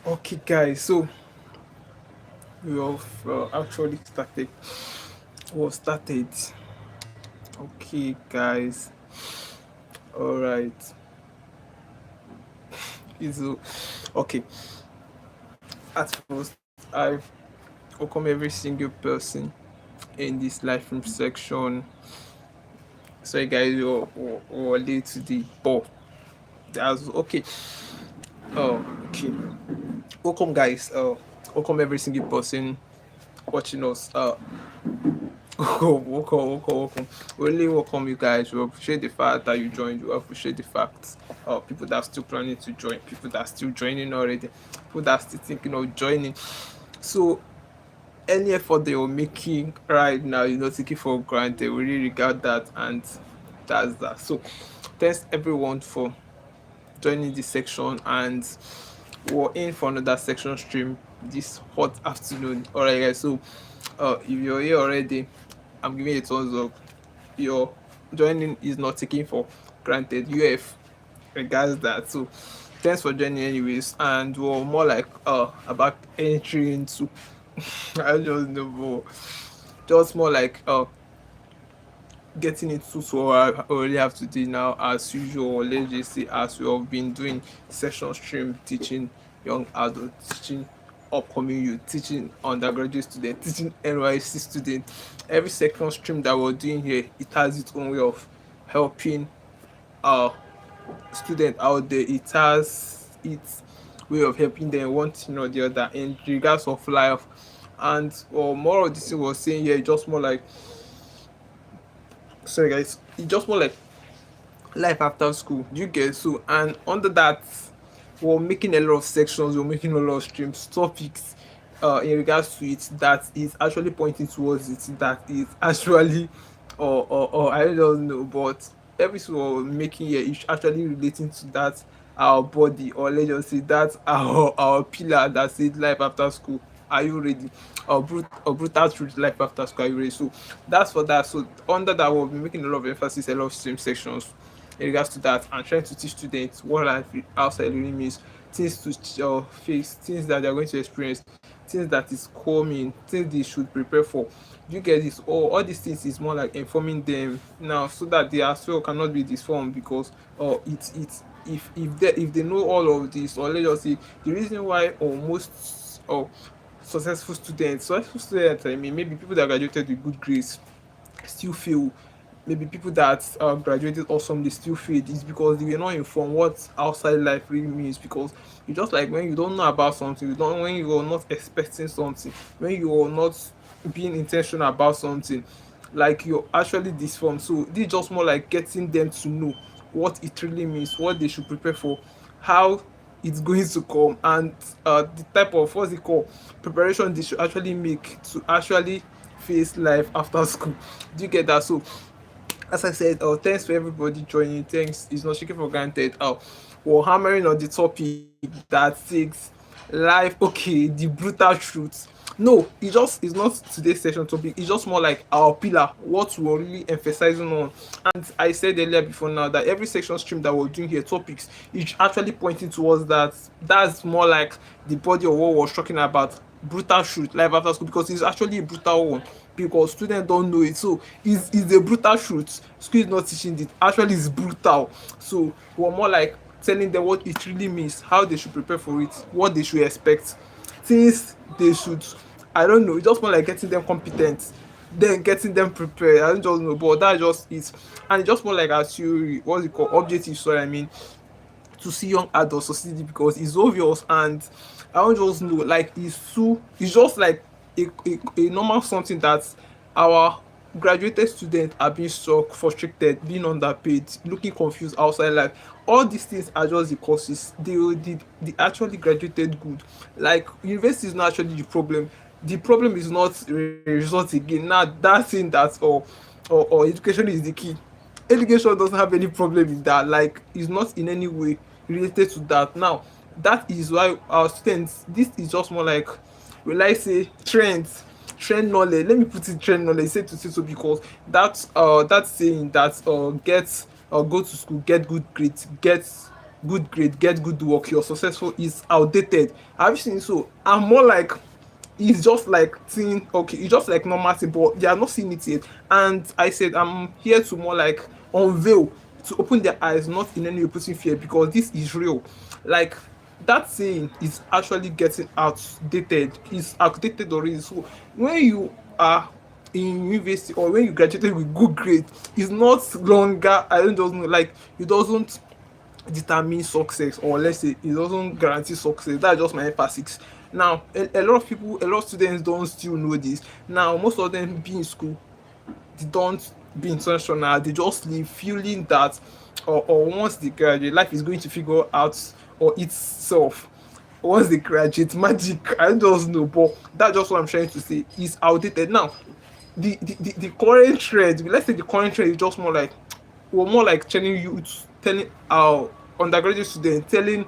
Okay, guys, so we have actually started. We started. Okay, guys. All right. So, okay. At first, I welcome every single person in this live room section. Sorry, guys, we're late today, but that's okay. Oh, okay. Welcome, guys. Welcome every single person watching us. Welcome. We really welcome you guys. We appreciate the fact that you joined. We appreciate the fact people that are still planning to join, people that are still joining already, people that are still thinking of joining. So any effort they are making right now, taking for granted. We really regard that, and that's that. So thanks everyone for joining this section, and we're in for another section stream this hot afternoon. All right, guys. So if you're here already, I'm giving you a thumbs up. Your joining is not taken for granted. UF regards that. So thanks for joining anyways. And we're more like about entry into I don't know, but just more like getting into so what I already have to do now as usual. Let's just say as we have been doing session stream teaching young adults, teaching upcoming youth, teaching undergraduate students, teaching NYC students. Every second stream that we're doing here, it has its own way of helping uh student out there. It has its way of helping them one thing or the other in regards of life. And more of this thing was saying here, just more like sorry guys, it's just more like life after school. Do you get so? And under that, we're making a lot of sections, we're making a lot of streams, topics in regards to it that is actually pointing towards it, that is actually or I don't know, but everything we're making here is actually relating to that our body, or let's just say that our pillar that says life after school. Are you ready? Or brutal truth, life after school. Are you ready? So that's for that. So under that, we'll be making a lot of emphasis, a lot of stream sections in regards to that, and trying to teach students what life outside learning means, things to face, things that they're going to experience, things that is coming, things they should prepare for. You get this? All these things is more like informing them now, so that they as well cannot be disformed, because it's if they know all of this, or let's just say the reason why almost successful students, I mean, maybe people that graduated with good grades still fail. Maybe people that graduated awesome, they still fail. It's because they were not informed what outside life really means. Because you just like when you don't know about something, you don't when you are not expecting something, when you are not being intentional about something, like you're actually disformed. So this is just more like getting them to know what it really means, what they should prepare for, how it's going to come, and the type of what's it called preparation they should actually make to actually face life after school. Do you get that? So as I said, thanks for everybody joining. Thanks. It's not taken for granted. We're hammering on the topic that takes life. Okay, the brutal truth. No, it's not today's session topic. It's just more like our pillar, what we're really emphasizing on. And I said earlier before now that every section stream that we're doing here, topics, is actually pointing towards that. That's more like the body of what we're talking about. Brutal truth, life after school, because it's actually a brutal one, because students don't know it. So it's a brutal truth. School is not teaching it. Actually, it's brutal. So we're more like telling them what it really means, how they should prepare for it, what they should expect, things they should. I don't know. It's just more like getting them competent, then getting them prepared. I don't just know, but that's just it. And it's just more like a theory. What's it called? Objective. Sorry, I mean to see young adults succeed, because it's obvious. And I don't just know, like it's just like a normal something that our graduated students are being struck, frustrated, being underpaid, looking confused outside life. All these things are just the causes. They actually graduated good. Like university is not actually the problem. The problem is not result again. Now that thing that or education is the key. Education doesn't have any problem with that. Like it's not in any way related to that. Now that is why our students, this is just more like, will I say, trend knowledge. Let me put it trend knowledge, say so, because that saying that get go to school, get good grades, get good grade, get good work, you're successful is outdated. Have you seen? So I'm more like, it's just like thing, okay, it's just like normal thing, but they are not seeing it yet. And I said I'm here to more like unveil, to open their eyes, not in any way putting fear, because this is real. Like, that saying is actually getting outdated, is outdated already. So when you are in university, or when you graduated with good grade, it's not longer, I don't know, like, it doesn't determine success, or let's say it doesn't guarantee success. That's just my emphasis. Now a lot of people, a lot of students don't still know this. Now most of them be in school, they don't be intentional, they just live feeling that, or once they graduate, life is going to figure out or itself. Once they graduate, magic, I don't know, but that's just what I'm trying to say, is outdated. Now the current trend, let's say the current trend is just more like, we're more like telling youth, telling our undergraduate students, telling,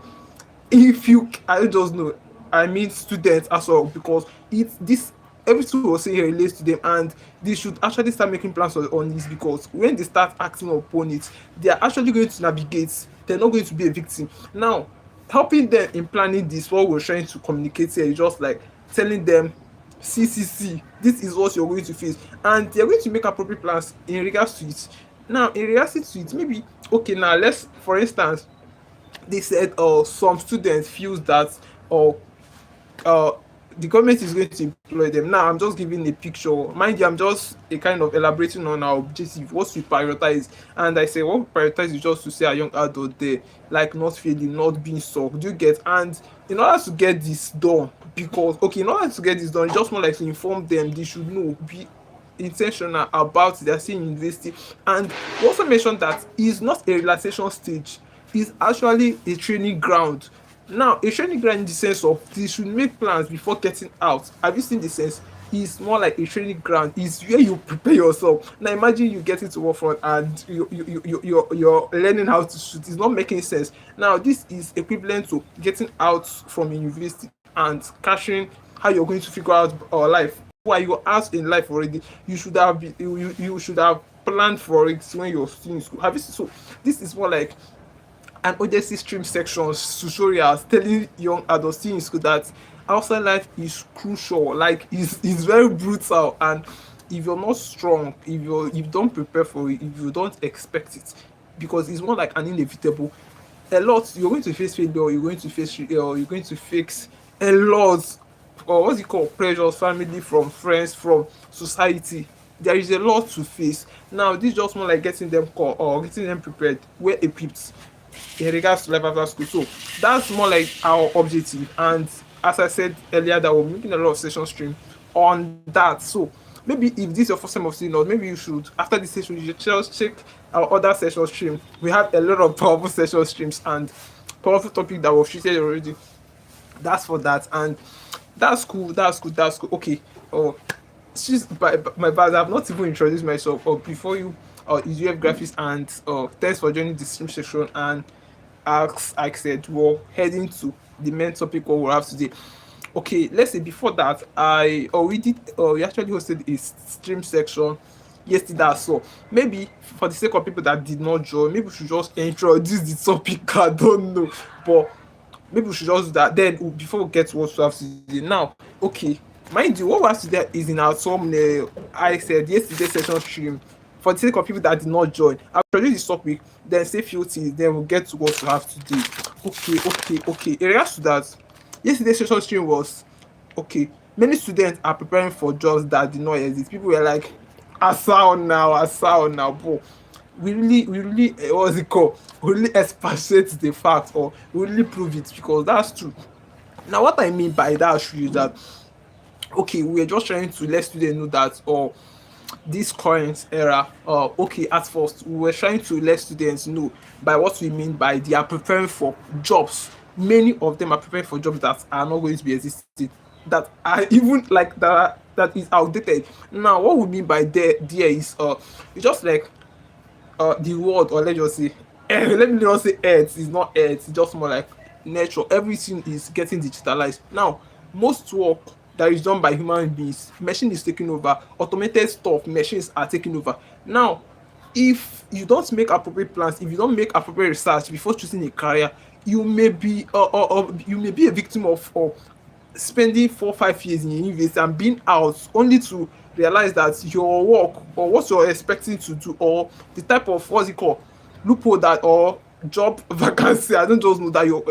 if you, I just know, I mean students as well, because it's this, everything we're saying here relates to them, and they should actually start making plans on this, because when they start acting upon it, they are actually going to navigate, they're not going to be a victim. Now helping them in planning this, what we're trying to communicate here is just like telling them, see, see, see, this is what you're going to face, and they're going to make appropriate plans in regards to it. Now in regards to it, maybe, okay, now let's, for instance, they said some students feels that, or uh the government is going to employ them. Now I'm just giving a picture, mind you, I'm just a kind of elaborating on our objective, what we prioritize. And I say what we prioritize is just to say a young adult there, like, not failing, not being sucked, do you get? And in order to get this done, because, okay, in order to get this done, just more like to inform them, they should know, be intentional about their stay in university. And we also mentioned that it's not a relaxation stage, it's actually a training ground. Now a training ground in the sense of they should make plans before getting out. Have you seen the sense? It's more like a training ground, is where you prepare yourself. Now imagine you get into war front, and you're learning how to shoot, it's not making sense. Now this is equivalent to getting out from university and catching how you're going to figure out life. Why you're out in life already, you should have been, you should have planned for it when you're still in school. Have you seen? So this is more like an Odyssey stream sections tutorials telling young adults still in school that outside life is crucial, like it's very brutal. And if you're not strong, if you don't prepare for it, if you don't expect it, because it's more like an inevitable, a lot, you're going to face failure, you're going to face you're going to face a lot, or what's it called, pressures, family, from friends, from society. There is a lot to face. Now this is just more like getting them call, or getting them prepared, well equipped in regards to life after school. So that's more like our objective. And as I said earlier, that we're making a lot of session stream on that. So maybe if this is your first time of seeing us, maybe you should, after this session, you should just check our other session stream. We have a lot of powerful session streams and powerful topic that was treated already. That's for that. And that's cool, that's good, that's cool. Okay. Oh, she's by my bad, I've not even introduced myself. Or before you, is UF graphics, and thanks for joining the stream session. And as I said, we're heading to the main topic what we have today. Okay, let's say before that, I already we actually hosted a stream section yesterday. So maybe for the sake of people that did not join, maybe we should just introduce the topic. I don't know, but maybe we should just do that. Then before we get to what we have today. Now, okay, mind you, what we have today is in our thumbnail. I said yesterday session stream. For the sake of people that did not join, I'll introduce this topic, then say few things, then we'll get to what we have today. Okay. In regards to that, yesterday's session stream was, okay, many students are preparing for jobs that did not exist. People were like, asao now, bro. We really, what's it called? We really expatiate the fact, or we really prove it, because that's true. Now, what I mean by that is that, okay, we're just trying to let students know that, or this current era, okay, at first we were trying to let students know by what we mean by they are preparing for jobs. Many of them are preparing for jobs that are not going to be existing, that are even like that is outdated. Now what we mean by there is it's just like the world, or let's just say let me not say earth, is not earth, it's just more like nature. Everything is getting digitalized now. Most work that is done by human beings, machine is taking over. Automated stuff, machines are taking over now. if you don't make appropriate plans, if you don't make appropriate research before choosing a career, you may be a victim of spending 4 5 years in university and being out only to realize that your work or what you're expecting to do, or the type of what's it called loophole that, or job vacancy, I don't just know, that you're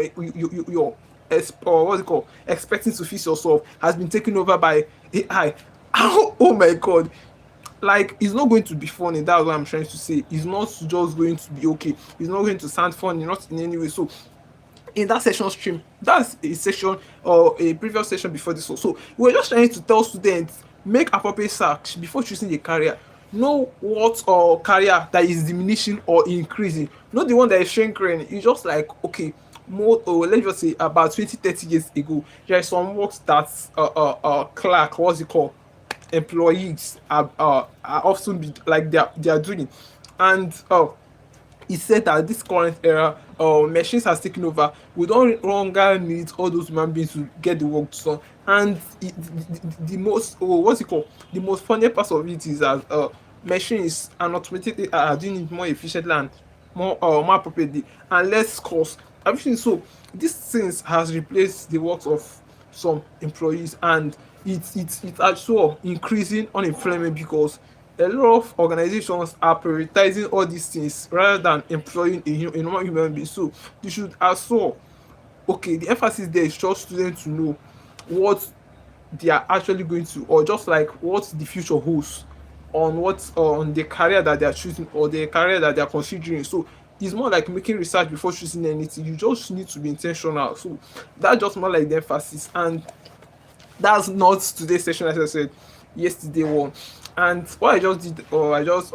or what's it called expecting to fix yourself has been taken over by AI. Oh my god, like it's not going to be funny. That's what I'm trying to say. It's not just going to be okay. It's not going to sound funny, not in any way. So in that session stream, that's a session or a previous session before this one. So we're just trying to tell students, make appropriate search before choosing a career. Know what or career that is diminishing or increasing, not the one that is shrinking. It's just like, okay, more, or let's just say about 20 30 years ago, there are some works that clerk, what's it called, employees are often be like they are doing, and he said that this current era, machines has taken over. We don't longer need all those human beings to get the work done. And the most, what's it called? The most funny part of it is that machines and automated are doing it more efficiently and more appropriately and less cost. Everything, so these things has replaced the works of some employees, and it's also increasing unemployment because a lot of organizations are prioritizing all these things rather than employing a normal human being. So you should also, okay, the emphasis there is just students to know what they are actually going to, or just like what the future holds on what on the career that they are choosing or the career that they are considering. So it's more like making research before choosing anything. You just need to be intentional. So that's just more like the emphasis, and that's not today's session, as I said, yesterday one. And what I just did, or I just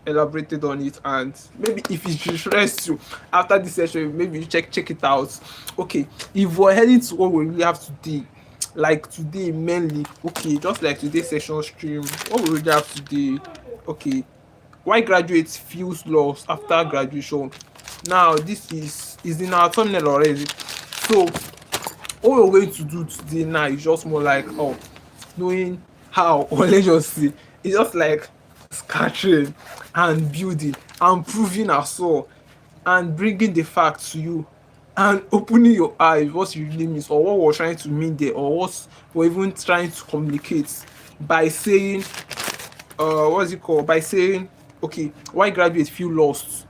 elaborated on it, and maybe if it interests you after this session, maybe you check it out. Okay, if we're heading to what we really have today, like today mainly, okay, just like today's session stream, what we really have today, okay, why graduates feels lost after graduation. Now this is in our thumbnail already. So what we're going to do today now is just more like, knowing how, or let's just say it's just like scattering and building and proving as well, and bringing the facts to you and opening your eyes what it really means, or what we're trying to mean there, or what we're even trying to communicate by saying, what's it called, by saying, okay, why graduates feel lost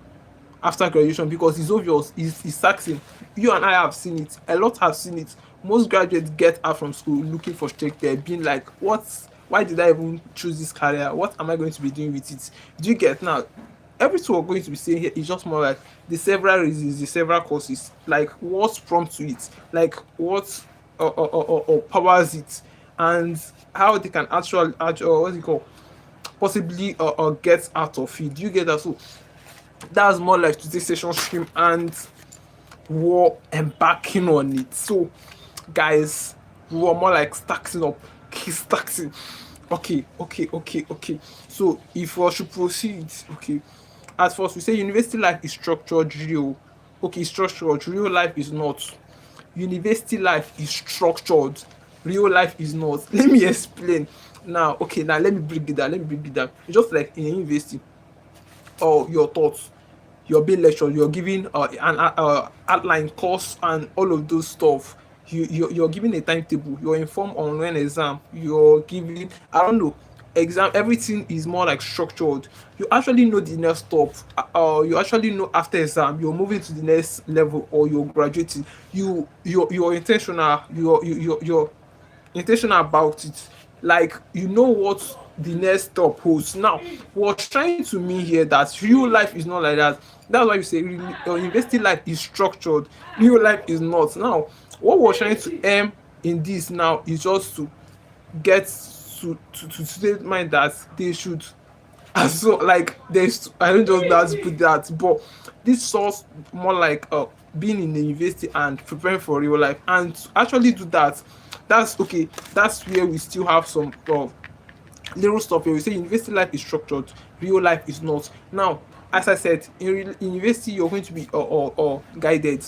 after graduation. Because it's obvious, it's taxing. You and I have seen it, a lot have seen it. Most graduates get out from school looking for straight there, being like, what, why did I even choose this career, what am I going to be doing with it? Do you get now? Everything we're going to be saying here is just more like the several reasons, the several causes, like what prompts to it, like what powers it, and how they can actually what's it called, possibly get out of it. Do you get that? So that's more like today's session stream, and we're embarking on it. So guys, we're more like stacking up, keep stacking. Okay. So if we should proceed, okay, at first we say university life is structured, real. Okay, structured, real life is not. University life is structured, real life is not. Let me explain. Now, okay, now let me break it down, it's just like in a university, or your thoughts, you're being lectured, you're giving an outline course and all of those stuff. You're giving a timetable, you're informed on when exam, you're giving, I don't know, exam, everything is more like structured. You actually know the next stop, you actually know after exam you're moving to the next level, or you're graduating. You're intentional, you're intentional about it. Like you know what the next stop holds. Now, we're trying to mean here that real life is not like that. That's why you say really, university life is structured, real life is not. Now, what we're trying to aim in this now is just to get to state mind that they should, and so like there's, I don't just know how to put that, but this source more like being in the university and preparing for real life, and to actually do that, that's okay, that's where we still have some little stuff here. We say university life is structured, real life is not. Now, as I said, in university you're going to be guided,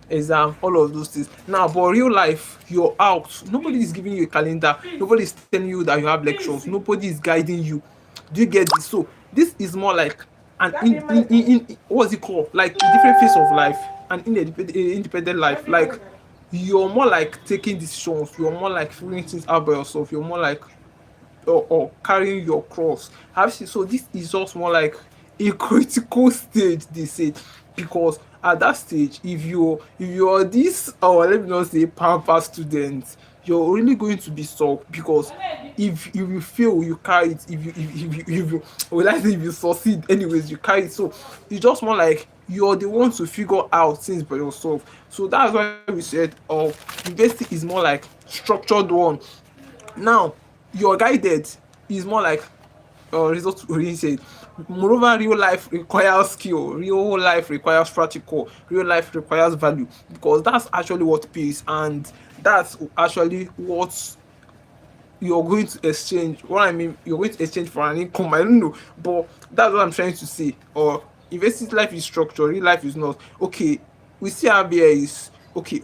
exam, all of those things. Now, but real life, you're out. Nobody is giving you a calendar. Nobody is telling you that you have lectures. Nobody is guiding you. Do you get this? So this is more like and in what's it called, like a different phase of life, and in a independent life. Like you're more like taking decisions, you're more like figuring things out by yourself, you're more like or carrying your cross. Have you seen? So this is just more like a critical stage, they say, because at that stage, if you're this, or let me not say pamper student, you're really going to be stuck, because if you fail, you carry it. If you well, I say if you succeed, anyways, you carry it. So it's just more like you're the one to figure out things by yourself. So that's why we said, university is more like structured one. Now you're guided is more like result oriented. Moreover, real life requires skill, real life requires practical, real life requires value, because that's actually what pays, and that's actually what you're going to exchange. What I mean, you're going to exchange for an income. I don't know, but that's what I'm trying to say. Or invested life is structure, real life is not. Okay, we see how there is okay,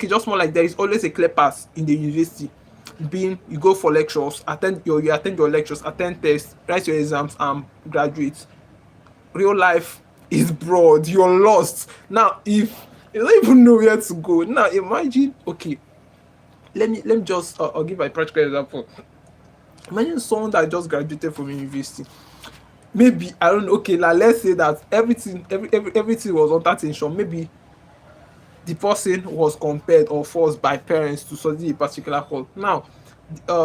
just more like there is always a clear path in the university. Being you go for lectures, you attend your lectures, attend tests, write your exams, and graduate. Real life is broad. You're lost now. If you don't even know where to go, now imagine. Okay, let me just I'll give a practical example. Imagine someone that just graduated from university. Maybe I don't know. Okay, like let's say that everything was under tension. Maybe the person was compelled or forced by parents to study a particular course. Now,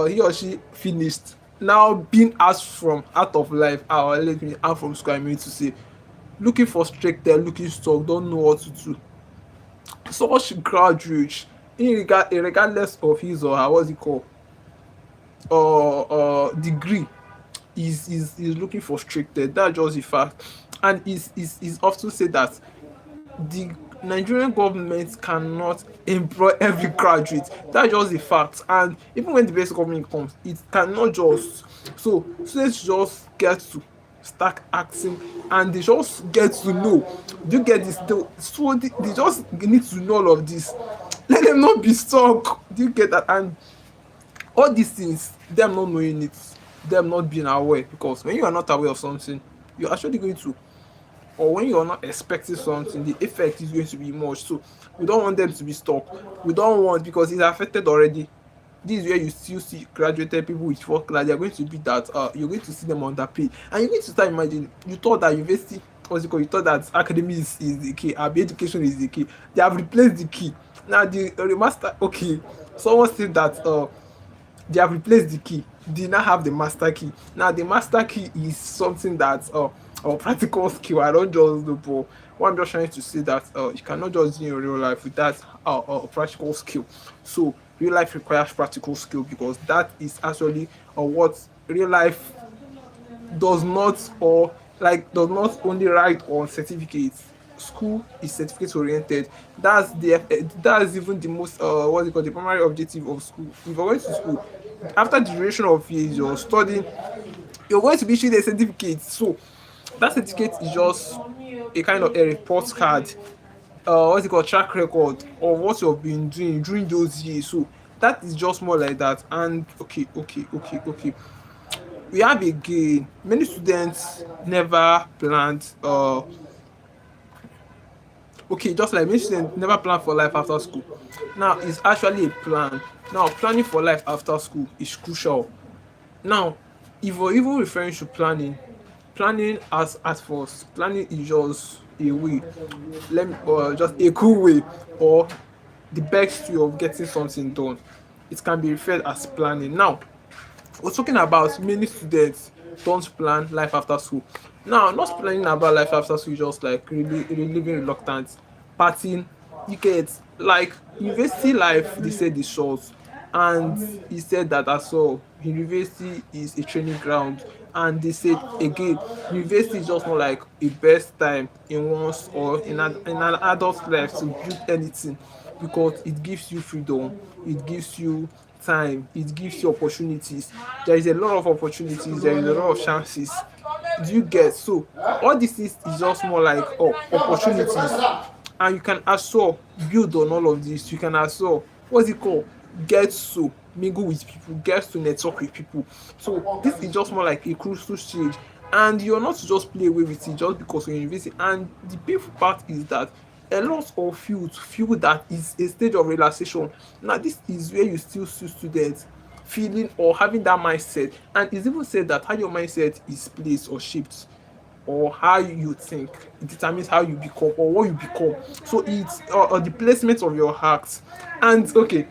he or she finished. Now being asked from out of life, or let me out from school, I mean to say, looking frustrated, looking stuck, don't know what to do. Such graduates, regardless of his or her, what's it called, degree, is looking frustrated. That's just the fact. And is often said that the Nigerian government cannot employ every graduate. That's just the fact. And even when the basic government comes, it cannot just. So students just get to start acting, and they just get to know. Do you get this? They just need to know all of this. Let them not be stuck. Do you get that? And all these things, them not knowing it, them not being aware, because when you are not aware of something, you're actually going to, or when you're not expecting something, the effect is going to be much. So we don't want them to be stuck. We don't want, because it's affected already. This is where you still see graduated people with work class. They're going to be that you're going to see them underpaid. And you need to start imagining, you thought that university, what's it called, you thought that academy is the key, education is the key. They have replaced the key. Now the master, okay, someone said that they have replaced the key. They now have the master key. Now the master key is something that or practical skill. I don't just do, but what I'm just trying to say that you cannot just do in real life without practical skill. So real life requires practical skill, because that is actually what real life does not, or like does not only write on certificates. School is certificate oriented. That's even the most what's it called, the primary objective of school. If you're going to school, after the duration of years you're studying, you're going to be issued a certificate. So that certificate is just a kind of a report card, what's it called, track record of what you've been doing during those years. So that is just more like that. And okay, we have again, many students never planned okay, just like many students never plan for life after school. Now it's actually a plan. Now planning for life after school is crucial. Now, if we're even referring to planning, planning as at first, planning is just a way, just a cool way, or the best way of getting something done. It can be referred as planning. Now, we're talking about many students don't plan life after school. Now, not planning about life after school, just like really living reluctant, partying. You get, like, university life, they said is short, and he said that as well. University is a training ground, and they said again, university is just more like a best time in one's or in an adult life to build anything, because it gives you freedom, it gives you time, it gives you opportunities. There is a lot of opportunities, there is a lot of chances. Do you get? So all this is just more like opportunities, and you can as well build on all of this. You can as well, what's it called, gets to mingle with people, gets to network with people. So this is just more like a crucial stage, and you're not to just play away with it just because you're in university. And the painful part is that a lot of youth feel that is a stage of relaxation. Now this is where you still see students feeling or having that mindset, and it's even said that how your mindset is placed or shaped, or how you think, it determines how you become or what you become. So it's the placement of your heart. And okay,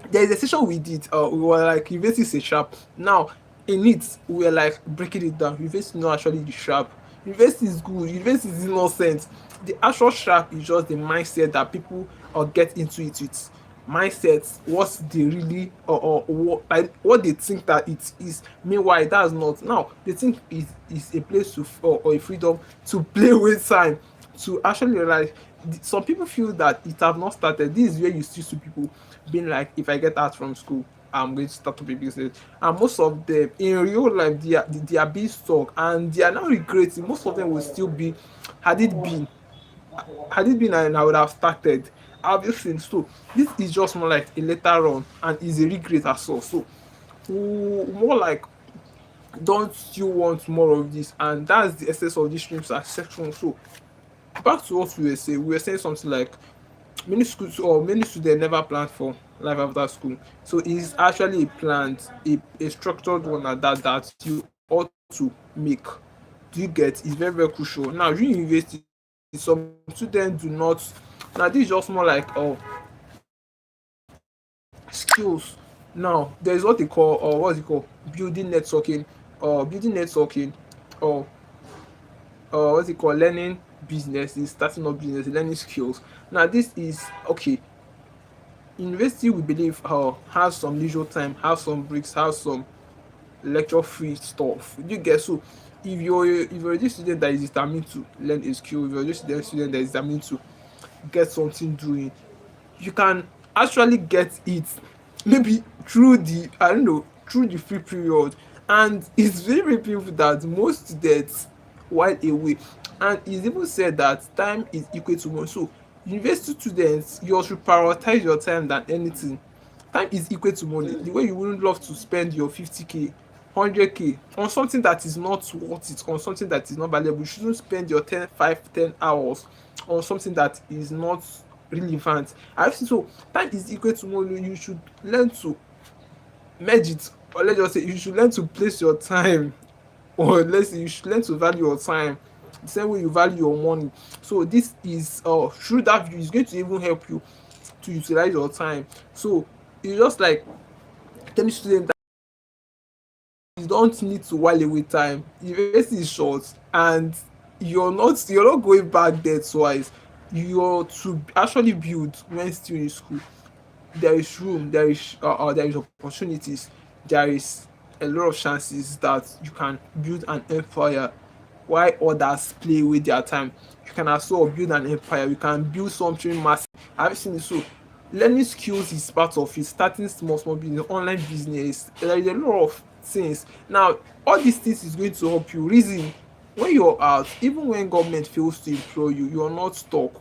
there is a session we did. We were like, university is a sharp. Now, in it, we were like breaking it down. University is not actually the sharp. University is good. University is innocent. The actual sharp is just the mindset that people get into it with. Mindset, what they really or what, like what they think that it is. Meanwhile, that's not. Now, they think is a place to or a freedom to play with time, to actually realize. Some people feel that it have not started. This is where you see some people being like, if I get out from school, I'm going to start up a business. And most of them in real life, they are being stuck and they are now regretting. Most of them will still be, had it been, and I would have started. I've just seen. So this is just more like a later on and is a regret as well. So more like, don't you want more of this? And that's the essence of this streams section. So back to what we were saying something like many schools or many students never plan for life after school. So it's actually a planned, a structured one at that, that you ought to make. Do you get? It's very, very crucial. Now during university, some students do not. Now this is just more like skills. Now there is what they call, or what's it called, building networking, or what's it called, learning businesses, starting up business, learning skills. Now this is okay. University, we believe, has some leisure time, have some breaks, have some lecture free stuff. You get? So if you're a student that is determined to learn a skill, if you're just a student that is determined to get something doing, you can actually get it maybe through the, I don't know, through the free period. And it's very, very painful that most students while away, and it's even said that time is equal to money. So university students, you should prioritize your time than anything. Time is equal to money. The way you wouldn't love to spend your 50k, 100k on something that is not worth it, on something that is not valuable. You shouldn't spend your 10 hours on something that is not relevant. I've seen. So time is equal to money. You should learn to merge it, or let's just say you should learn to place your time, or let's say you should learn to value your time the same way you value your money. So this is through that view, it's going to even help you to utilize your time. So it's just like telling students that you don't need to while away time. University is short, and you're not going back there twice. You're to actually build when still in school. There is room, there is opportunities, there is a lot of chances that you can build an empire while others play with their time. You can also build an empire, you can build something massive. I've seen it. So learning skills is part of it. Starting small business, online business, there is a lot of things. Now all these things is going to help you reason. When you're out, even when government fails to employ you, you're not stuck.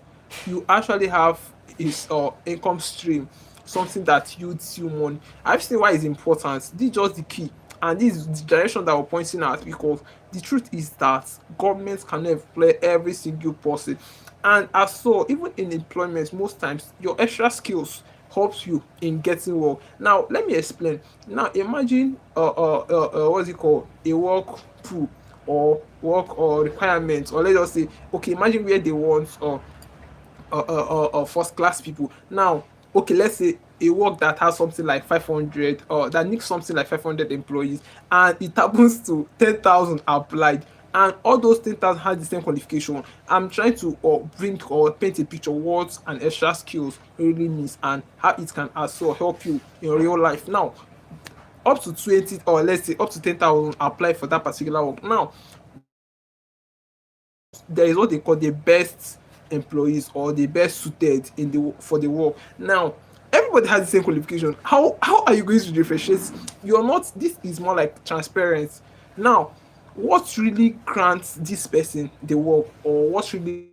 You actually have is income stream, something that yields you money. I've seen why it's important. This is just the key, and this is the direction that we're pointing at, because the truth is that government can employ every single person. And as so, even in employment, most times your extra skills helps you in getting work. Now let me explain. Now imagine what's it called, a work pool, or work or requirements, or let's just say, okay, imagine where they want first class people. Now okay, let's say a work that has something like 500, or that needs something like 500 employees, and it happens to 10,000 applied, and all those 10,000 has the same qualification. I'm trying to bring or paint a picture what an extra skills really means, and how it can also help you in real life. Now up to 20, or let's say up to 10,000 apply for that particular work. Now there is what they call the best employees, or the best suited in the for the work. Now everybody has the same qualification. How are you going to differentiate? You're not. This is more like transparent. Now what really grants this person the work, or what really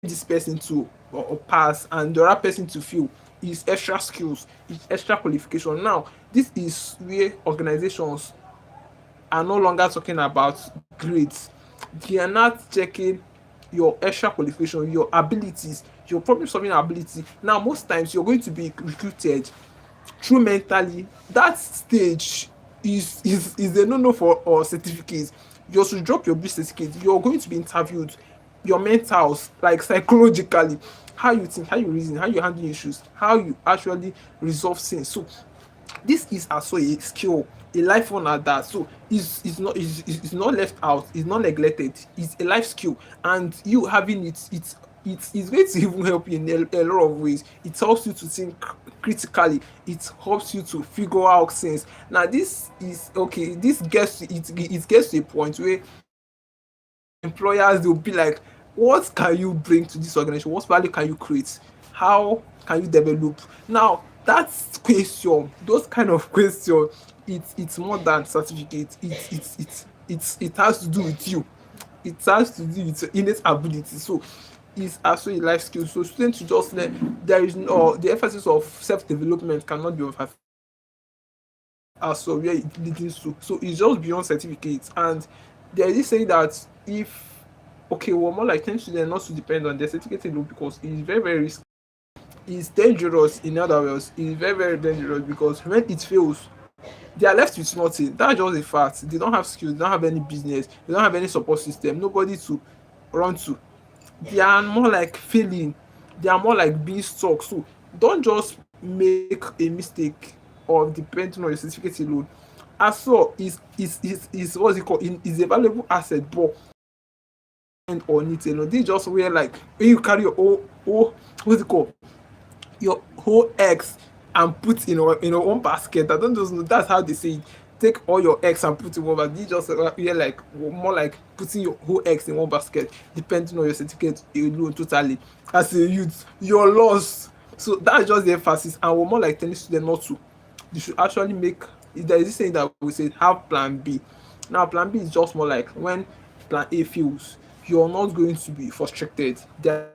this person to or pass, and the other person to feel is extra skills, is extra qualification. Now, this is where organizations are no longer talking about grades. They are not checking your extra qualification, your abilities, your problem solving ability. Now, most times you're going to be recruited through mentally. That stage is a no-no for certificates. You should drop your B certificate. You're going to be interviewed. Your mentals, like psychologically, how you think, how you reason, how you handle issues, how you actually resolve things. So this is also a skill, a life one at that. So it's not left out, it's not neglected, it's a life skill. And you having it's going to even help you in a lot of ways. It helps you to think critically, it helps you to figure out things. Now this is okay, this gets it gets to a point where employers will be like, what can you bring to this organization, what value can you create, how can you develop. Now that question, those kind of question, it's more than certificate. It has to do with you, it has to do with your innate ability. So it's actually a life skill. So students should just learn. There is no, the emphasis of self-development cannot be overstated as so where it leading to. So it's just beyond certificates. And there is this saying that if okay, well, more like 10 students not to depend on their certificate alone, because it's very, very risky. It's dangerous. In other words, it's very, very dangerous, because when it fails, they are left with nothing. That's just a fact. They don't have skills, they don't have any business, they don't have any support system, nobody to run to. They are more like failing, they are more like being stuck. So don't just make a mistake of depending on your certificate alone. As well is what's it called, is a valuable asset, but and on it alone. This is just where like when you carry your whole what's it called, your whole eggs and put in your own basket. I don't just know. That's how they say it. Take all your eggs and put in one basket. This just yeah, like more like putting your whole eggs in one basket, depending on your certificate alone totally. As a youth, you're lost. So that's just the emphasis. And we're more like telling students not to. You should actually make. There is this saying that we say have plan B. Now plan B is just more like when plan A fails, you're not going to be frustrated. There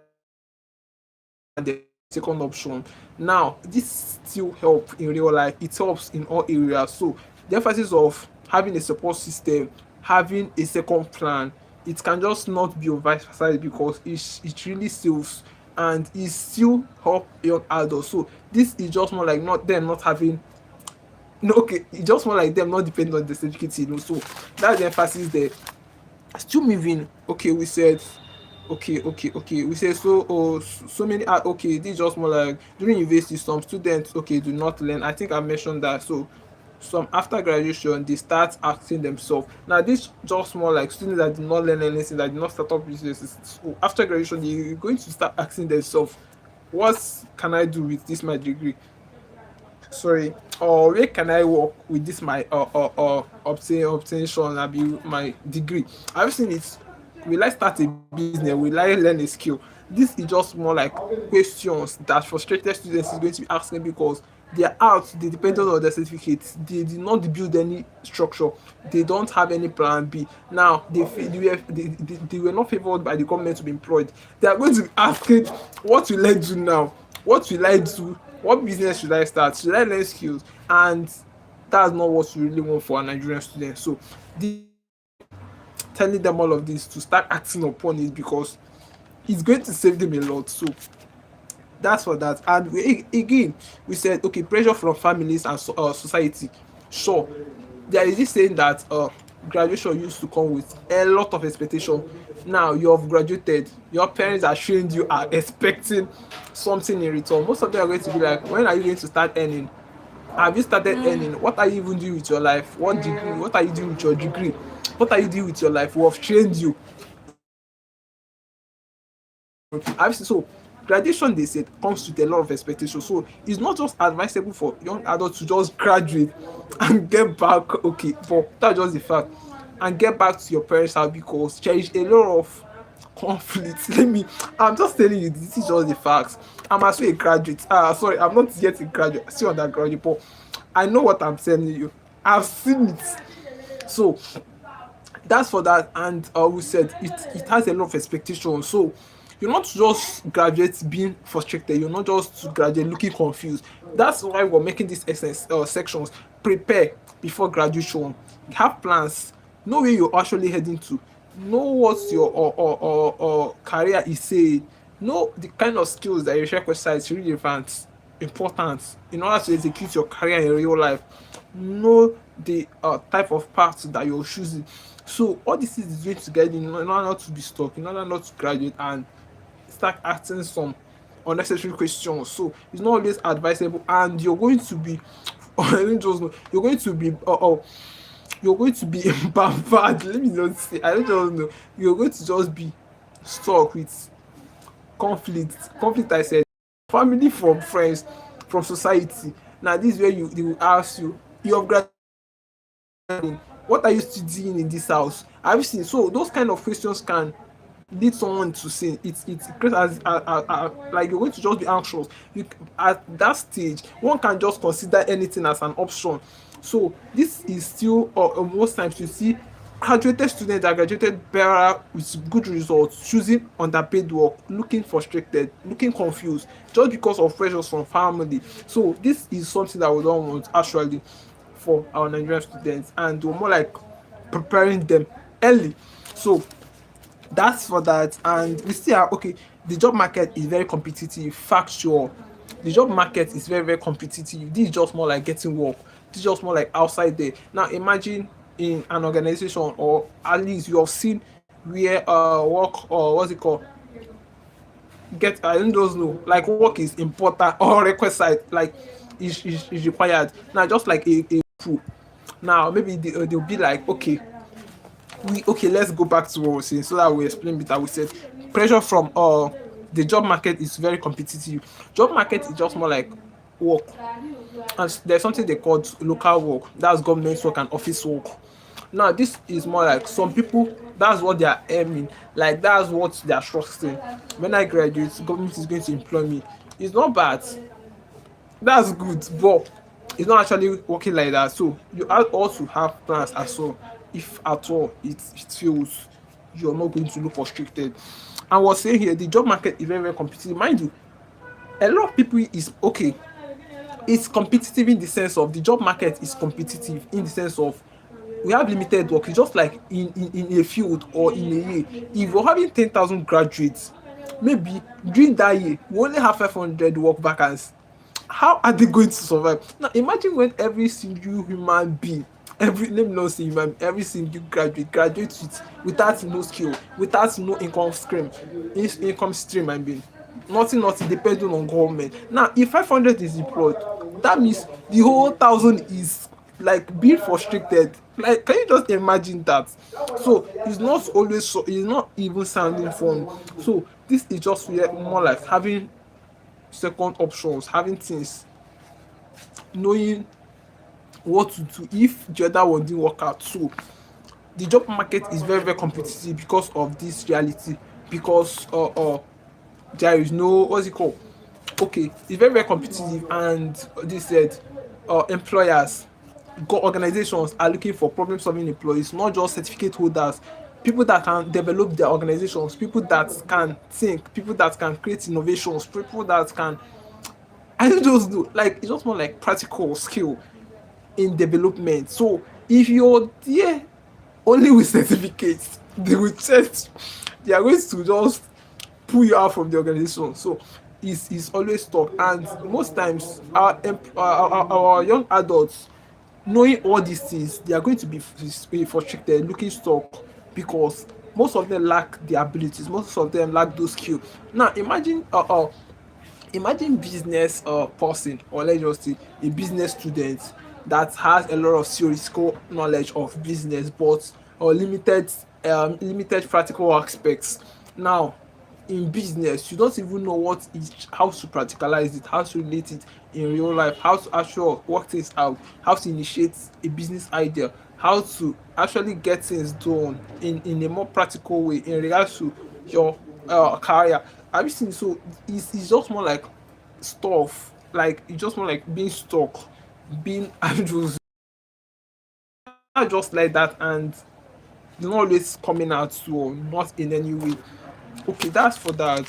the second option. Now, this still help in real life. It helps in all areas. So the emphasis of having a support system, having a second plan, it can just not be emphasized, because it really saves, and it still help young adults. So this is just more like not them not having no okay, it's just more like them not depending on the certificate, you know. So that's the emphasis there. Still moving. Okay, we said okay, we say so. Oh, so many are okay. This is just more like during university some students okay do not learn. I think I mentioned that. So some after graduation they start asking themselves. Now this just more like students that did not learn anything, that did not start up businesses. So after graduation they're going to start asking themselves, what can I do with this my degree, sorry, or where can I work with this my obtention abi my degree. I've seen it. Will I start a business, will I learn a skill? This is just more like questions that frustrated students is going to be asking, because they are out, they depended on their certificates, they did not build any structure, they don't have any plan B. Now they were not favored by the government to be employed. They are going to be asking, what will I do now, what will I do, what business should I start, should I learn skills? And that's not what you really want for a Nigerian student. So the telling them all of this to start acting upon it, because it's going to save them a lot. So that's for that. And again, we said okay, pressure from families and society. Sure, there is this saying that graduation used to come with a lot of expectation. Now you have graduated, your parents are showing you are expecting something in return. Most of them are going to be like, when are you going to start earning? Have you started earning? What are you even doing with your life? What degree? What are you doing with your degree? What are you doing with your life? We have trained you. So graduation, they said, comes with a lot of expectations. So it's not just advisable for young adults to just graduate and get back. Okay, but that's just the fact, and get back to your parents' house, because there is a lot of conflict. I'm just telling you, this is just the facts. I'm actually a graduate. Sorry, I'm not yet a graduate, still undergraduate, but I know what I'm telling you. I've seen it. So that's for that. And we said it has a lot of expectations. So You're not just graduate being frustrated. You're not just graduate looking confused. That's why we're making these sections. Prepare before graduation. Have plans. Know where you're actually heading to. Know what your or career is saying. Know the kind of skills that your require is really important in order to execute your career in real life. Know the type of path that you're choosing. So all this is going to get you in order not to be stuck, in order not to graduate and start asking some unnecessary questions. So it's not always advisable, and you're going to be, I don't just know, you're going to be bad. Let me not say, I don't just know. You're going to just be stuck with conflict. I said, family, from friends, from society. Now this is where they will ask you, you have graduated, what are you still doing in this house? Have you seen? So those kind of questions can lead someone to sin. It's creates like you're going to just be anxious. You at that stage, one can just consider anything as an option. So this is still most times you see graduated students that graduated better with good results choosing underpaid work, looking frustrated, looking confused just because of pressures from family. So this is something that we don't want actually for our Nigerian students, and we're more like preparing them early. So that's for that. And we still have, okay, the job market is very competitive, factual. The job market is very competitive. This is just more like getting work. This is just more like outside there. Now imagine in an organization, or at least you have seen where work, or what's it called, get, I don't just know, like work is important or requisite, like is required. Now just like a pool. Now maybe they'll be like, okay, let's go back to what we're saying so that we explain better. We said pressure from the job market is very competitive. Job market is just more like work, and there's something they call local work, that's government work and office work. Now this is more like some people, that's what they are aiming, like that's what they are trusting. When I graduate, government is going to employ me. It's not bad, that's good, but it's not actually working like that. So you also have plans as well. If at all it feels you're not going to look frustrated. And we're saying here the job market is very competitive. Mind you, a lot of people is okay. It's competitive in the sense of the job market is competitive in the sense of we have limited work. It's just like in a field or in a year. If you're having 10,000 graduates, maybe during that year, we only have 500 work vacancies. How are they going to survive? Now imagine when every single human being, every, let me not say human, every single graduates without no skill, without no income stream, I mean, nothing depending on government. Now if 500 is employed, that means the whole 1,000 is like being frustrated. Like, can you just imagine that? So it's not always, so it's not even sounding fun. So this is just more like having second options, having things, knowing what to do if the other one didn't work out. So the job market is very competitive because of this reality, because there is no, what's it called, okay, it's very competitive. And they said employers, organizations are looking for problem solving employees, not just certificate holders, people that can develop their organizations, people that can think, people that can create innovations, people that can, I don't just know, like it's just more like practical skill in development. So if you're there only with certificates, they will just, they are going to just pull you out from the organization. So it's always tough. And most times our young adults, knowing all these things, they are going to be frustrated, looking stuck, because most of them lack the abilities, most of them lack those skills. Now imagine business person, or let's just say a business student that has a lot of theoretical knowledge of business but limited practical aspects. Now in business you don't even know what is, how to practicalize it, how to relate it in real life, how to actually work things out, how to initiate a business idea, how to actually get things done in a more practical way in regards to your career. Have you seen? So it's just more like stuff, like it's just more like being stuck, being just not just like that, and not always coming out, so not in any way. Okay, that's for that.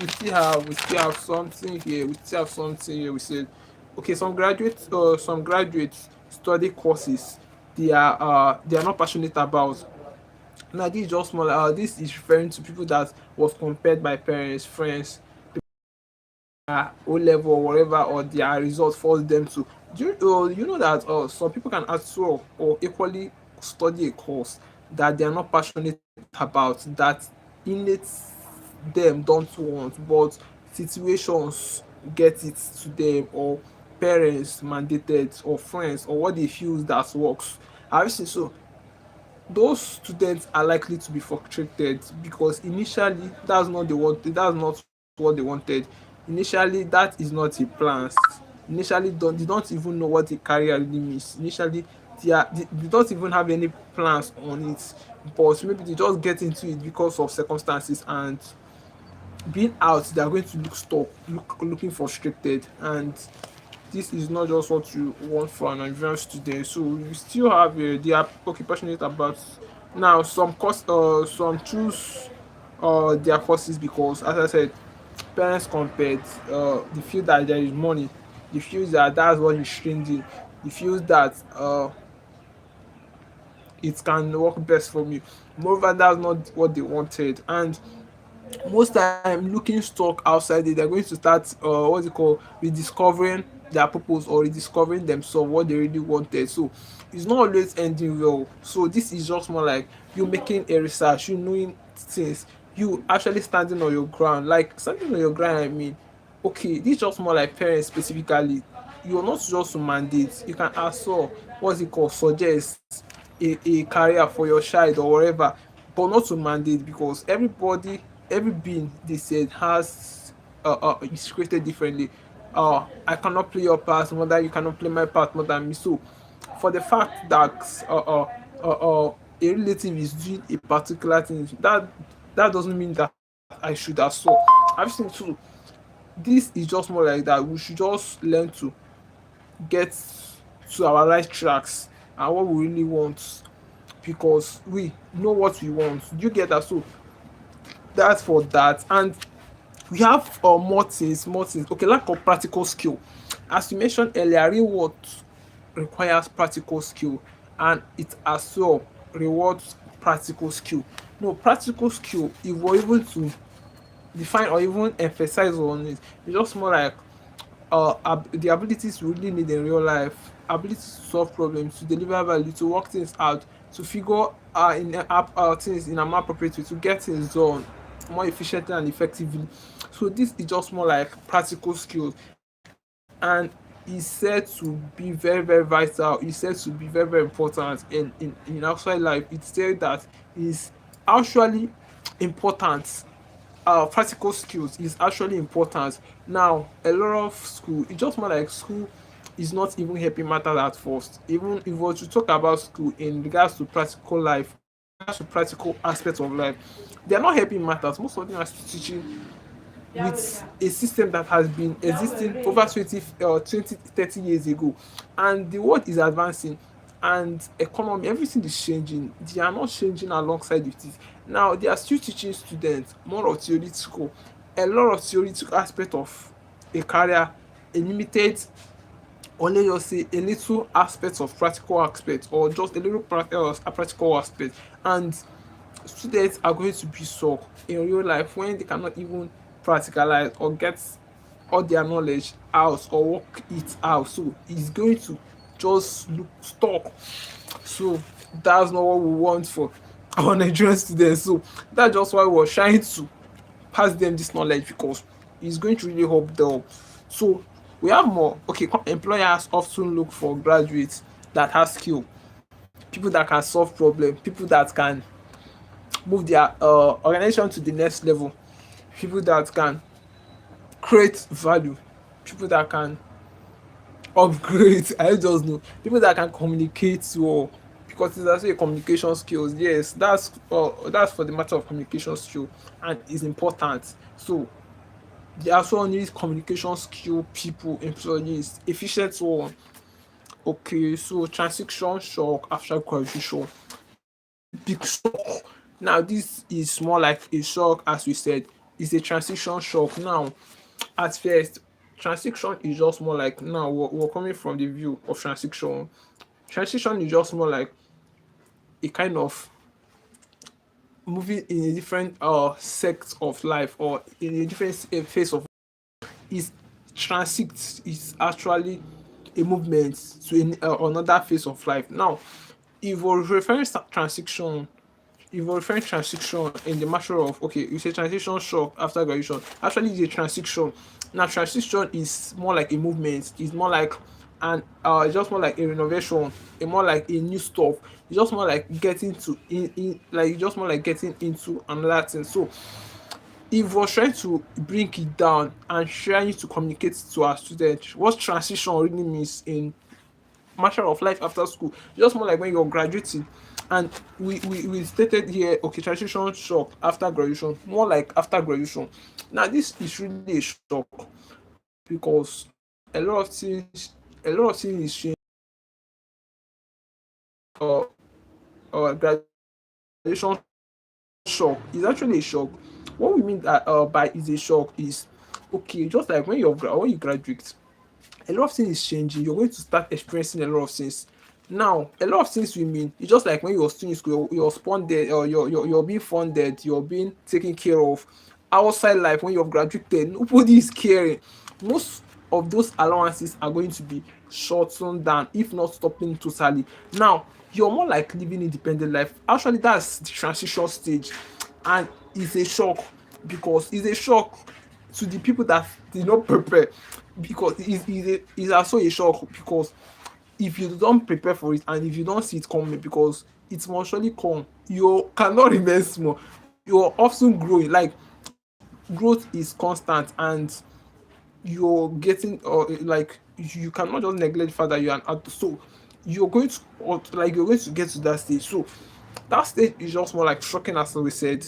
We still have something here. We still have something here. We said, okay, some graduates study courses they are not passionate about. Now this is just more like, this is referring to people that was compared by parents, friends, O level or whatever, or their results force them to. You know that some people can as well or equally study a course that they are not passionate about, that innate them don't want, but situations get it to them, or parents mandated, or friends, or what they feel that works. Have you seen? So those students are likely to be frustrated because initially that's not what they wanted. Initially that is not a plan. Initially they don't even know what a career really means. Initially they don't even have any plans on it, but maybe they just get into it because of circumstances, and being out they are going to looking frustrated, and this is not just what you want for an advanced student. So you still have they are okay passionate about. Now some choose their courses because, as I said, parents compared, they feel that there is money, they feel that that's what is trending, they feel that it can work best for me. Moreover, that's not what they wanted, and most time looking stuck outside it, they're going to start what's it called, rediscovering their purpose, or rediscovering themselves, what they really wanted. So it's not always ending well. So this is just more like you making a research, you knowing things, you actually standing on your ground. Like standing on your ground, I mean, okay, this is just more like parents specifically. You're not just to mandate, you can also, what's it called, suggest a career for your child or whatever, but not to mandate, because every being, they said, has is created differently. I cannot play your part more than you cannot play my part more than me. So for the fact that a relative is doing a particular thing, that doesn't mean that I should as well. I've seen too. This is just more like that. We should just learn to get to our right tracks and what we really want, because we know what we want. Do you get that? So that's for that. And we have more things. Okay, lack of practical skill. As you mentioned earlier, real world requires practical skill, and it as well rewards practical skill. No, practical skill, if we're able to define or even emphasize on it, it's just more like the abilities we really need in real life, ability to solve problems, to deliver value, to work things out, to figure things in a more appropriate way, to get things done more efficiently and effectively. So this is just more like practical skills, and is said to be very, very vital. It's said to be very, very important in outside life. It's said that is actually important. Practical skills is actually important. Now a lot of school, it's just more like school is not even helping matters at first. Even if we were to talk about school in regards to practical life, in regards to practical aspects of life, they are not helping matters. Most of them are teaching with a system that has been existing over 20 30 years ago, and the world is advancing, and economy, everything is changing. They are not changing alongside with it. Now they are still teaching students more of theoretical, a lot of theoretical aspect of a career, a limited, or let us say a little aspect of practical aspect, or just a little practical aspect. And students are going to be stuck in real life when they cannot even practicalize or get all their knowledge out or work it out. So it's going to just look stuck. So that's not what we want for our Nigerian students. So that's just why we're trying to pass them this knowledge, because it's going to really help them. So we have more. Okay, employers often look for graduates that have skill, people that can solve problems, people that can move their organization to the next level, people that can create value, people that can upgrade. I just know people that can communicate well, because it's also a communication skills. Yes, that's for the matter of communication skill, and is important. So they also need communication skill people, employees, efficient one. Okay, so transition shock after graduation. This is a big shock. Now this is more like a shock, as we said. It's a transition shock. Now at first, transition is just more like, now we're coming from the view of transition. Transition is just more like a kind of moving in a different sect of life, or in a different phase of is transit is actually a movement to another phase of life. Now, if we're referring to transition, if we're referring transition in the matter of, okay, you say transition shock after graduation. Actually, it's a transition. Now, transition is more like a movement. It's more like and it's just more like a renovation, a more like a new stuff. It's just more like getting to in like just more like getting into another thing. So if we're trying to bring it down and trying to communicate to our students what transition really means in matter of life after school, just more like when you're graduating. And we stated here, okay, transition shock after graduation, more like after graduation. Now this is really a shock because a lot of things is changing. uh, Graduation shock is actually a shock. What we mean that by is a shock is, okay, just like when you graduate, a lot of things is changing. You're going to start experiencing a lot of things. Now, a lot of things we mean, it's just like when you're still in school, you're funded, or you're being funded, you're being taken care of. Outside life, when you've graduated, nobody is caring. Most of those allowances are going to be shortened down, if not stopping totally. Now, you're more like living independent life. Actually, that's the transition stage, and it's a shock, because it's a shock to the people that did not prepare, because it's also a shock, because if you don't prepare for it and if you don't see it coming, because it must surely come, you cannot remain small. You're often growing, like growth is constant, and you're getting like you cannot just neglect the fact that you're an adult. So you're going to you're going to get to that stage. So that stage is just more like shocking, as we said,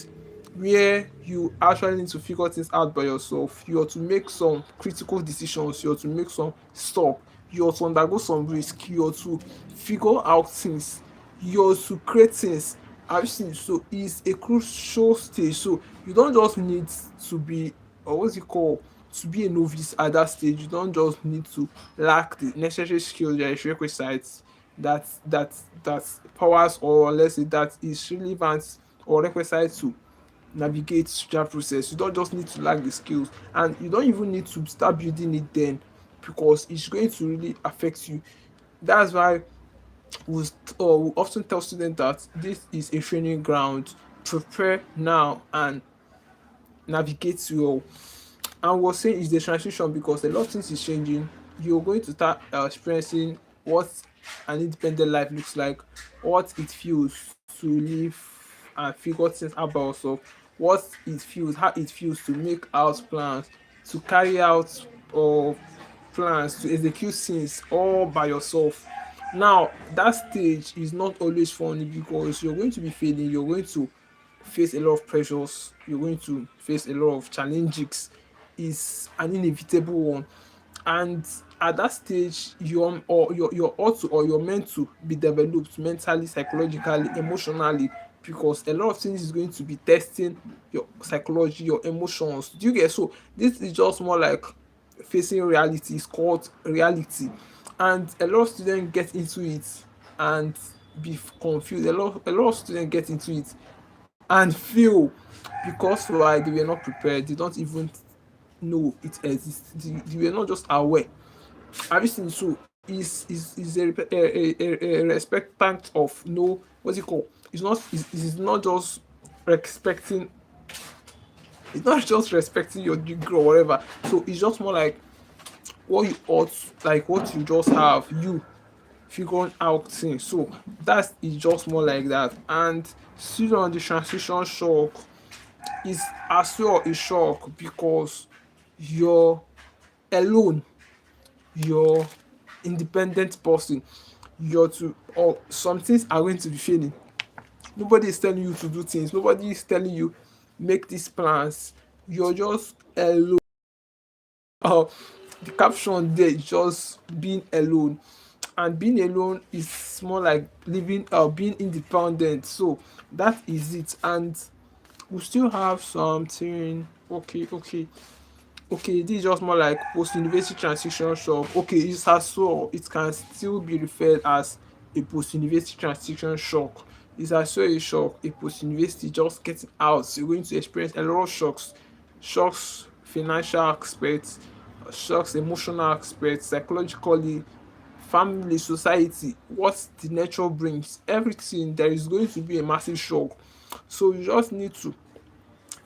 where you actually need to figure things out by yourself. You have to make some critical decisions, you have to make some stop, you have to undergo some risk, you have to figure out things, you have to create things. Have you seen? So it's a crucial stage. So you don't just need to be, or what's it called, to be a novice at that stage. You don't just need to lack the necessary skills that is requisites, that powers, or let's say that is relevant or requisite to navigate that process. You don't just need to lack the skills, and you don't even need to start building it then, because it's going to really affect you. That's why we often tell students that this is a training ground. Prepare now and navigate well. And we're saying it's the transition because a lot of things is changing. You're going to start experiencing what an independent life looks like, what it feels to live and figure things out by yourself, what it feels, how it feels to make out plans, to carry out or plans, to execute things all by yourself. Now that stage is not always funny, because you're going to be failing, you're going to face a lot of pressures, you're going to face a lot of challenges. Is an inevitable one. And at that stage, you're ought to, or you're meant to be developed mentally, psychologically, emotionally, because a lot of things is going to be testing your psychology, your emotions. Do you get? So this is just more like facing reality. It's called reality. And a lot of students get into it and be confused. A lot of students get into it and fail, because why? They were not prepared. They don't even know it exists. They were not just aware. Have you seen? So is a respectant of no, what's it called? It's not just respecting, it's not just respecting your degree or whatever. So it's just more like what you ought, like what you just have, you figuring out things. So that is just more like that. And still on the transition shock is as well a shock, because you're alone, you're independent person, you're to, or some things are going to be failing. Nobody is telling you to do things, nobody is telling you make these plans, you're just alone. uh, the caption there is just being alone. and being alone is more like living being independent. So that is it. And we still have something. Okay, this is just more like post-university transition shock. Okay, it's as well, it can still be referred as a post-university transition shock. It's as well a shock, a post-university just getting out. You're going to experience a lot of shocks. Shocks, financial aspects, shocks, emotional aspects, psychologically, family, society, what the nature brings, everything. There is going to be a massive shock. So you just need to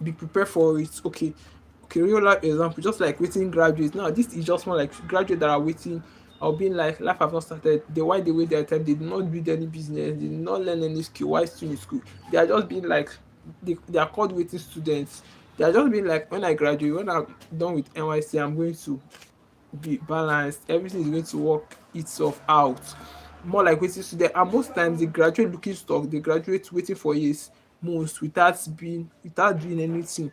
be prepared for it. Okay, okay, real life example, just like waiting graduates. Now this is just more like graduates that are waiting or being like life have not started. They why they wait their time, they did not build any business, they did not learn any skill while still in school. They are just being like they are called waiting students. They are just being like, when I graduate, when I'm done with NYC, I'm going to be balanced, everything is going to work itself out. More like waiting student, and most times they graduate looking stuck, they graduate waiting for years, months, without doing anything.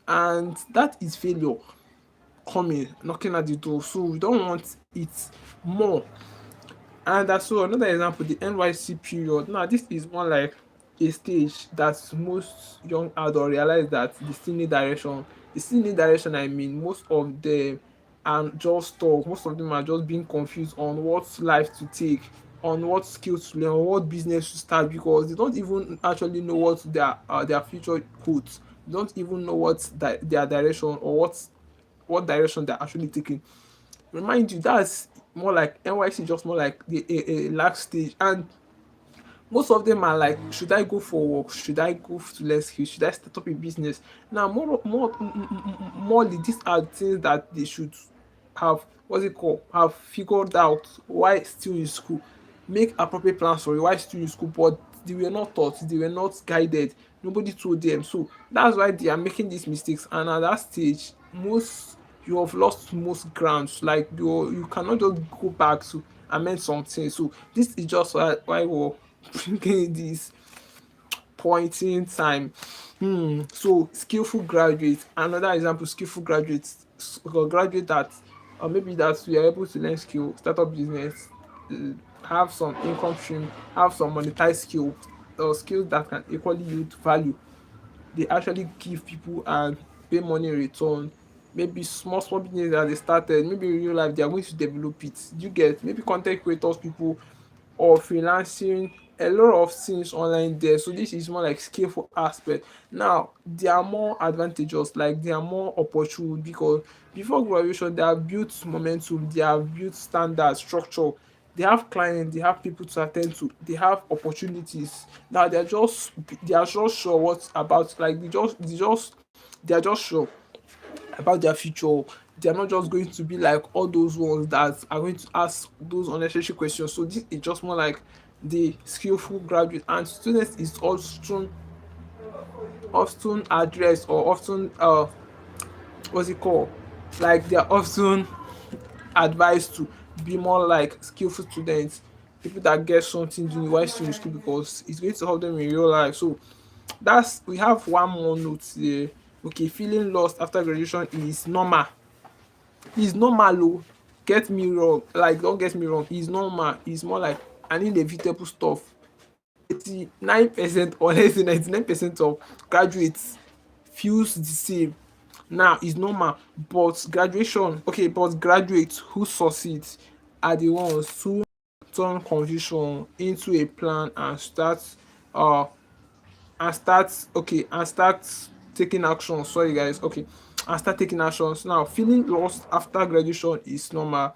And that is failure coming knocking at the door. So we don't want it more. And that's so another example, the NYC period. Now this is more like a stage that most young adults realize that the still need direction. The still need direction, I mean, most of them are just stuck. Most of them are just being confused on what life to take, on what skills to learn, on what business to start, because they don't even actually know what their future holds. They don't even know what their direction, or what direction they're actually taking. Remind you, that's more like NYC, just more like a last stage. And most of them are like, should I go for work, should I go to learn skills, should I start up a business? Now morely, these are things that they should have, what's it called, have figured out while still in school. Make appropriate plans for it while still in school, but they were not taught, they were not guided, nobody told them. So that's why they are making these mistakes. And at that stage, most you have lost most grounds. Like you cannot just go back to amend something. So this is just why we're bringing this point in time. So skillful graduates, another example, skillful graduates, graduate that, or maybe that we are able to learn skill, start up business, have some income stream, have some monetized skill, or skills that can equally yield value. They actually give people and pay money in return. Maybe small business that they started, maybe in real life they are going to develop it. You get, maybe content creators, people, or freelancing, a lot of things online there. So this is more like skillful aspect. Now there are more advantages, like there are more opportunity, because before graduation they have built momentum, they have built standard structure, they have clients, they have people to attend to, they have opportunities. Now they are just sure what about, like they are just sure about their future. They are not just going to be like all those ones that are going to ask those unnecessary questions. So this is just more like the skillful graduate. And students is often addressed, or often what's it called, like they are often advised to be more like skillful students, people that get something doing while still in school, because it's going to help them in real life. So that's, we have one more note here. Okay, feeling lost after graduation is normal. It's normal oh, get me wrong, like don't get me wrong, it's normal. It's more like an inevitable stuff. 89% or less than 99% of graduates feels the same. Now it's normal, but graduation, okay, but graduates who succeed are the ones who turn confusion into a plan and uh start taking action. Sorry guys, okay, and start taking actions. Now feeling lost after graduation is normal,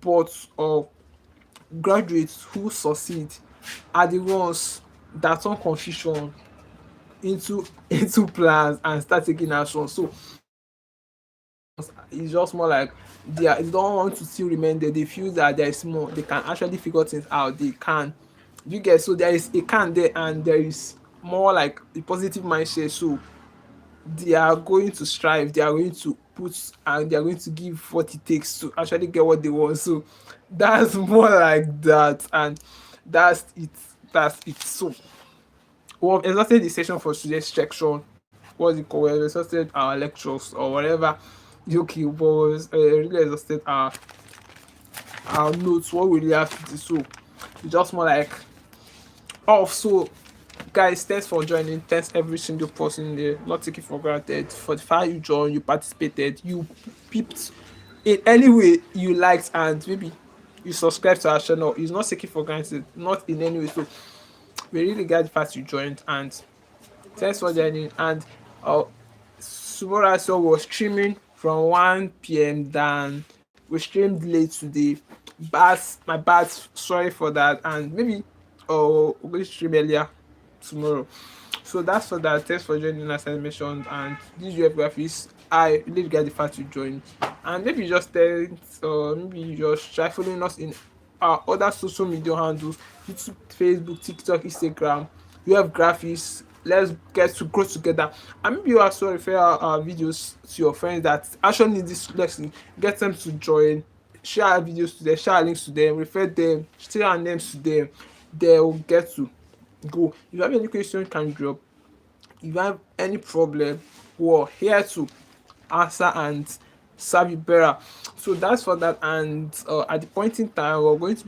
but graduates who succeed are the ones that turn confusion into plans and start taking action. So it's just more like they don't want to still remain there. They feel that there is more, they can actually figure things out, they can, you get, so there is a can there, and there is more like a positive mindset. So they are going to strive, they are going to put, and they are going to give what it takes to actually get what they want. So that's more like that. And that's it. So we have exhausted the session for today's section. What's it called? We have exhausted our lectures or whatever. Okay, but really exhausted our our notes, what we really have to do. So it's just more like off. So guys, thanks for joining. Thanks every single person there. Not taking for granted for the fact you joined, you participated, you peeped in any way you liked, and maybe you subscribe to our channel. It's not taking for granted, not in any way. So we really glad the fact you joined, and thanks for joining. And uh, tomorrow I saw was streaming from 1 p.m. Then we streamed late today. My bad, sorry for that. And maybe we'll stream earlier tomorrow. So that's for that. Thanks for joining us, as I mentioned. And this UF graphics, I really get the fact you joined. And maybe just maybe you just try following us in our other social media handles: YouTube, Facebook, TikTok, Instagram. You have graphics. Let's get to grow together. And maybe you also refer our videos to your friends that actually need this lesson. Get them to join. Share our videos to them. Share our links to them. Refer them. Share our names to them. They will get to go. If you have any question, you can drop. If you have any problem, we're here to answer and serve you better. So that's for that. And at the point in time, we're going to be